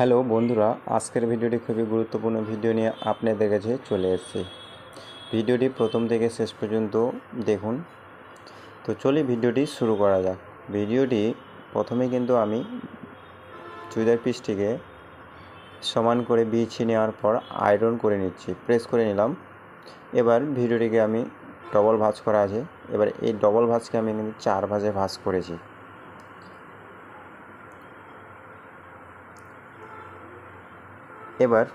Hello বন্ধুরা, আজকের ভিডিওটি খুবই গুরুত্বপূর্ণ ভিডিও নিয়ে আপনাদের কাছে চলে এসেছি। ভিডিওটি প্রথম থেকে শেষ পর্যন্ত দেখুন। তো চলি ভিডিওটি শুরু করা যাক। ভিডিওটি প্রথমে কিন্তু আমি চুড়িদার পিসটিকে সমান করে বিছিয়ে নেওয়ার পর আয়রন করে নিচ্ছি, প্রেস করে নিলাম। এবার ভিডিওটিকে আমি ডবল ভাঁজ করা আছে। এবার এই ডবল ভাঁজকে আমি কিন্তু 4 ভাঁজে ভাঁজ করেছি। এবার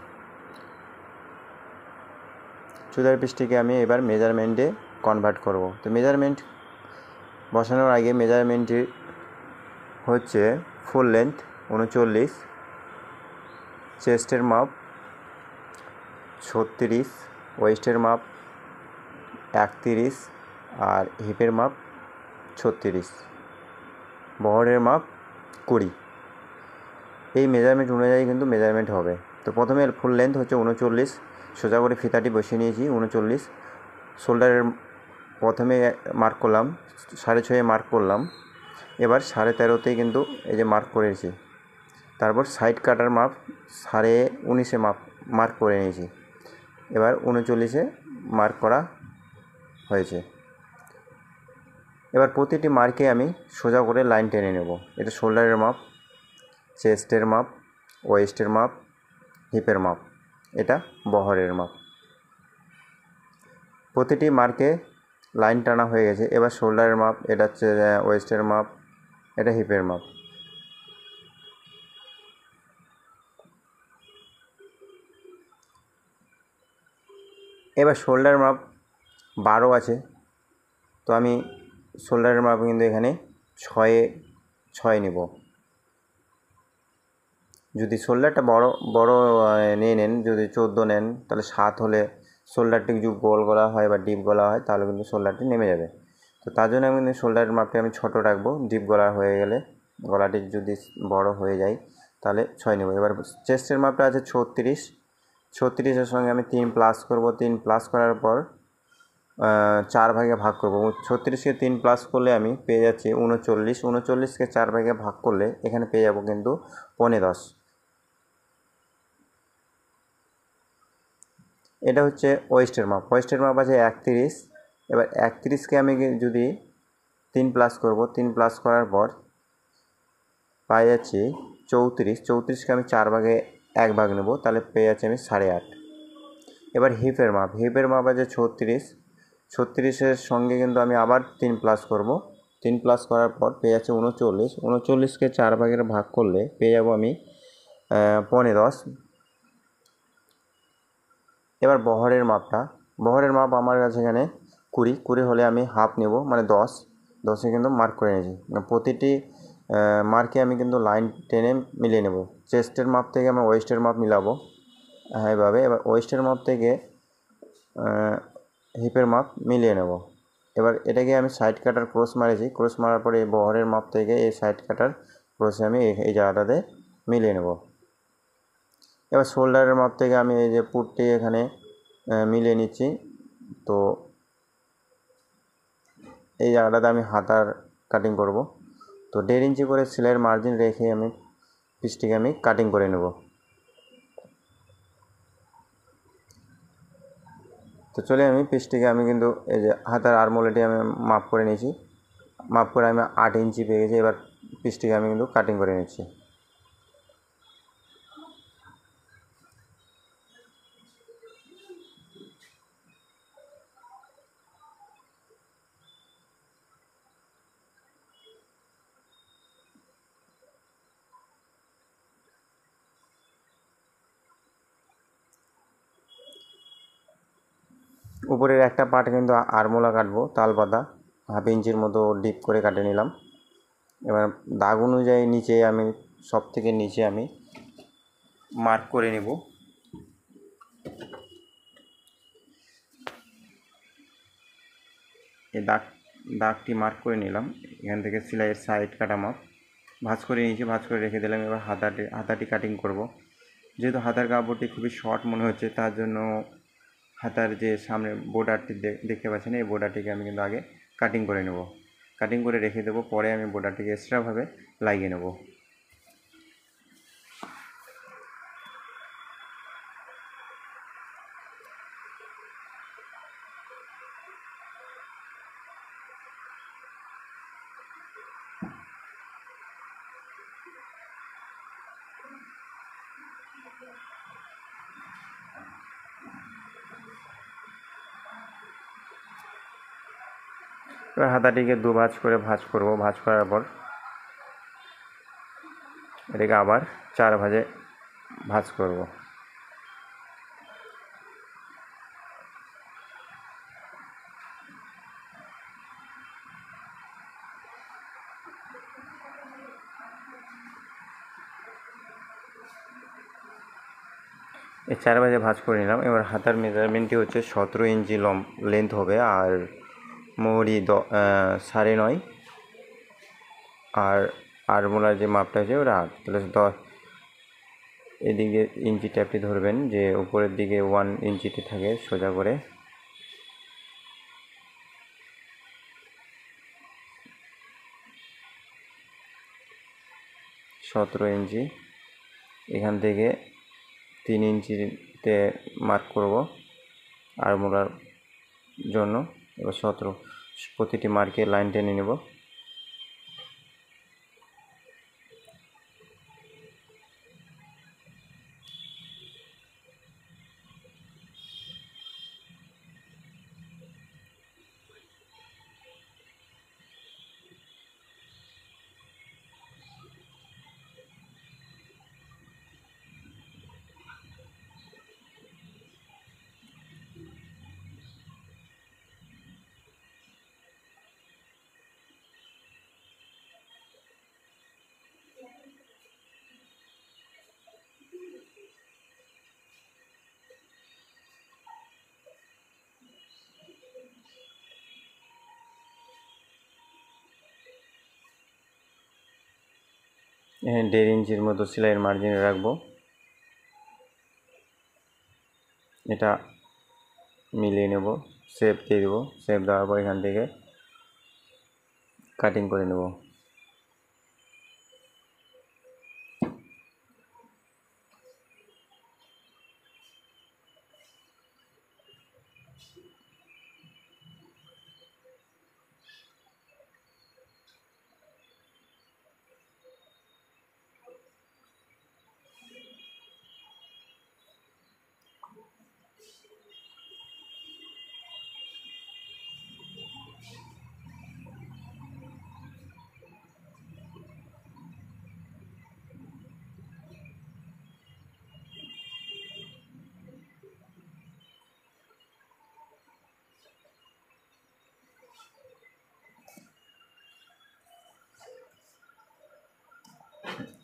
চুড়িদার পিসটিকে আমি এবার মেজারমেন্টে কনভার্ট করব। তো মেজারমেন্ট বসানোর আগে মেজারমেন্টটি হচ্ছে ফুল লেন্থ 39, চেস্টের মাপ 36, ওয়েস্টের মাপ 31 আর হিপের মাপ 36, বহরের মাপ 20। এই মেজারমেন্ট অনুযায়ী কিন্তু মেজারমেন্ট হবে। তো প্রথমে ফুল লেন্থ হচ্ছে 39, সোজা করে ফিতাটি বসিয়ে নিয়েছি 39। শোল্ডারের প্রথমে মার্ক করলাম 6.5 মার্ক করলাম। এবার 13.5তেই কিন্তু এই যে মার্ক করেছি। তারপর সাইড কাটার মাপ 19.5 মার্ক করে নিয়েছি। এবার 39-এ মার্ক করা হয়েছে। এবার প্রতিটি মার্কে আমি সোজা করে লাইন টেনে নেব। এটা শোল্ডারের মাপ, চেস্টের মাপ, ওয়েস্টের মাপ, হিপের মাপ, এটা বহরের মাপ। প্রতিটি মার্কে লাইন টানা হয়ে গেছে। এবার শোল্ডারের মাপ, এটা হচ্ছে ওয়েস্টের মাপ, এটা হিপের মাপ। এবার শোল্ডার মাপ 12 আছে, তো আমি শোল্ডারের মাপ কিন্তু এখানে 6 নেব। যদি শোল্ডারটা বড় নিয়ে নেন, যদি 14 নেন তাহলে 7 হলে শোল্ডারটি যদি গোল গলা হয় বা ডিপ গলা হয় তাহলে কিন্তু শোল্ডারটি নেমে যাবে। তো তার জন্য আমি কিন্তু শোল্ডারের মাপটি আমি ছোটো রাখবো। ডিপ গলা হয়ে গেলে, গলাটি যদি বড় হয়ে যায় তাহলে 6 নেব। এবার চেস্টের মাপটা আছে 36, 36-এর সঙ্গে আমি 3 প্লাস করব। 3 প্লাস করার পর 4 ভাগে ভাগ করব। 36-কে 3 প্লাস করলে আমি পেয়ে যাচ্ছি 39। 39-কে 4 ভাগে ভাগ করলে এখানে পেয়ে যাব কিন্তু 15.10। এটা হচ্ছে ওয়েস্টের মাপ। ওয়েস্টের মাপ আছে 31। এবার 31-কে আমি যদি 3 প্লাস করব, 3 প্লাস করার পর পাই যাচ্ছি 34। 34-কে আমি 4 ভাগে 1 ভাগ নেব, তাহলে পেয়ে যাচ্ছি আমি 8.5। এবার হিপের মাপ, হিপের মাপ আছে 36। 36-এর সঙ্গে কিন্তু আমি আবার 3 প্লাস করব। 3 প্লাস করার পর পেয়ে যাচ্ছে 39। 39-কে 4 ভাগের ভাগ করলে পেয়ে যাব আমি 15.10। এবার বহরের মাপটা, বহরের মাপ আমার কাছে এখানে 20 হলে আমি হাফ নেব, মানে 10-10-এ কিন্তু মার্ক করে নিয়েছি। প্রতিটি মার্কে আমি কিন্তু লাইন টেনে মিলিয়ে নেব। চেস্টের মাপ থেকে আমি ওয়েস্টের মাপ মিলাবো, হ্যাঁ এভাবে। এবার ওয়েস্টের মাপ থেকে হিপের মাপ মিলিয়ে নেব। এবার এটাকে আমি সাইড কাটার ক্রস মারেছি। ক্রস মারার পরে এই বহরের মাপ থেকে এই সাইড কাটার ক্রসে আমি এই জায়গাটাতে মিলিয়ে নেব। এবার শোল্ডারের মাপ থেকে আমি এই যে পুটটি এখানে মিলিয়ে নিচ্ছি। তো এই জায়গাটাতে আমি হাতার কাটিং করব। তো 1.5 ইঞ্চি করে সেলাইয়ের মার্জিন রেখে আমি পিসটিকে আমি কাটিং করে নেব। তো চলে আমি পিসটিকে আমি কিন্তু এই যে হাতার আর্মহোলটি আমি মাপ করে নিয়েছি। মাপ করে আমি 8 ইঞ্চি পেয়ে গেছি। এবার পিসটিকে আমি কিন্তু কাটিং করে নিচ্ছি। উপরের একটা পার্ট কিন্তু আরমোলা কাটবো, তালপাতা 1/2 ইঞ্চির মতো ডিপ করে কাটে নিলাম। এবার দাগ অনুযায়ী নিচে আমি সব থেকে নিচে আমি মার্ক করে নেব। এই দাগটি মার্ক করে নিলাম। এখান থেকে সেলাইয়ের সাইড কাটা মাপ ভাঁজ করে নিয়েছি, ভাঁজ করে রেখে দিলাম। এবার হাতাটি কাটিং করব। যেহেতু হাতার কাপড়টি খুবই শর্ট মনে হচ্ছে, তার জন্য হাতার যে সামনে বর্ডারটি দেখতে পাচ্ছেন, এই বর্ডারটিকে আমি কিন্তু আগে কাটিং করে নেব। কাটিং করে রেখে দেবো, পরে আমি বর্ডারটিকে এক্সট্রাভাবে লাগিয়ে নেব। এবার হাতাটিকে দু ভাঁজ করে ভাঁজ করব। ভাঁজ করার পর এটাকে আবার 4 ভাঁজে ভাঁজ করব। এই 4 ভাঁজে ভাঁজ করে নিলাম। এবার হাতার মেজারমেন্টটি হচ্ছে 17 ইঞ্চি লেন্থ হবে, আর মোহরি 9.5, আর আরমোলার যে মাপটা আছে ওটা 8, তাহলে 10। এদিকে ইঞ্চি ট্যাপটি ধরবেন, যে উপরের দিকে 1 ইঞ্চিতে থাকে সোজা করে। সতেরো ইঞ্চি, এখান থেকে 3 ইঞ্চিতে মার্ক করব আরমোলার জন্য। এবার 17 প্রতিটি মার্কে লাইন টেনে নেব। এখানে 1.5 ইঞ্চির মতো সেলাইয়ের মার্জিনে রাখবো। এটা মিলিয়ে নেব, শেপ দিয়ে দেবো। শেপ দেওয়ার পর এখান থেকে কাটিং করে নেব।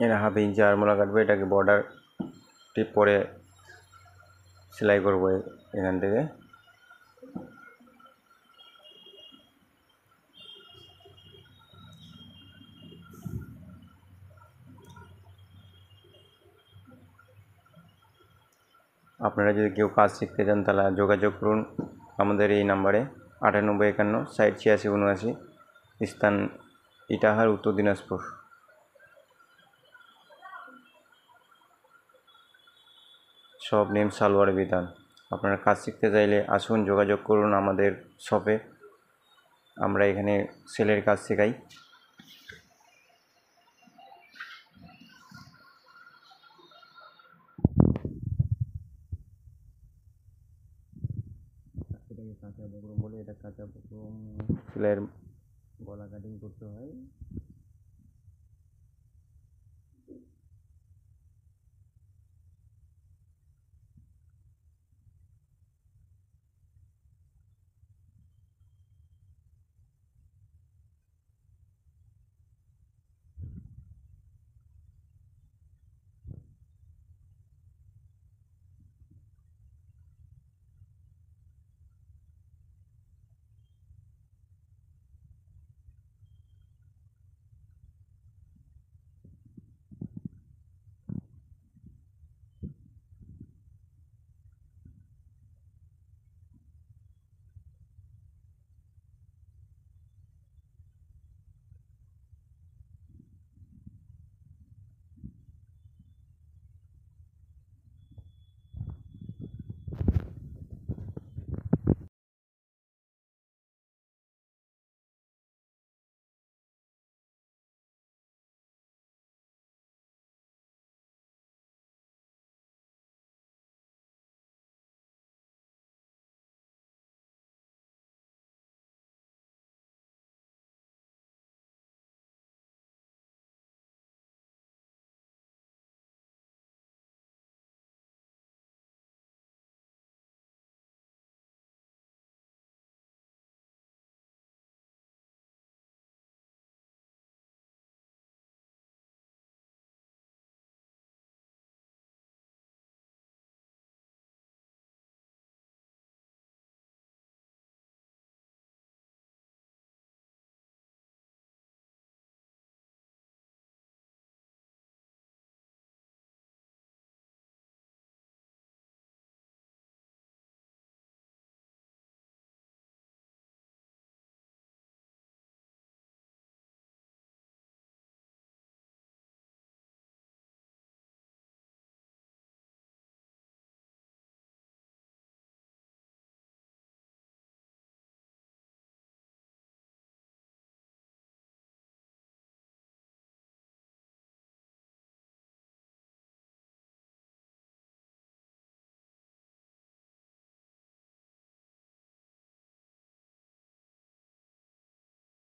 এর 1/2 ইঞ্চি আরমোলা কাটবো। এটাকে বর্ডারটি পরে সেলাই করবো এখান থেকে। আপনারা যদি কেউ কাজ শিখতে চান তাহলে যোগাযোগ করুন আমাদের এই নাম্বারে 9851 60 86 79, স্থান ইটাহার, উত্তর দিনাজপুর। শপ নেম সালোয়ার বিতান। আপনারা কাজ শিখতে চাইলে আসুন, যোগাযোগ করুন আমাদের শপে। আমরা এখানে সেলের কাজ শেখাই। এটাকে কাঁচা বকরম বলে। এটা কাঁচা বকরম সেলাইয়ের গলা কাটিং করতে হয়।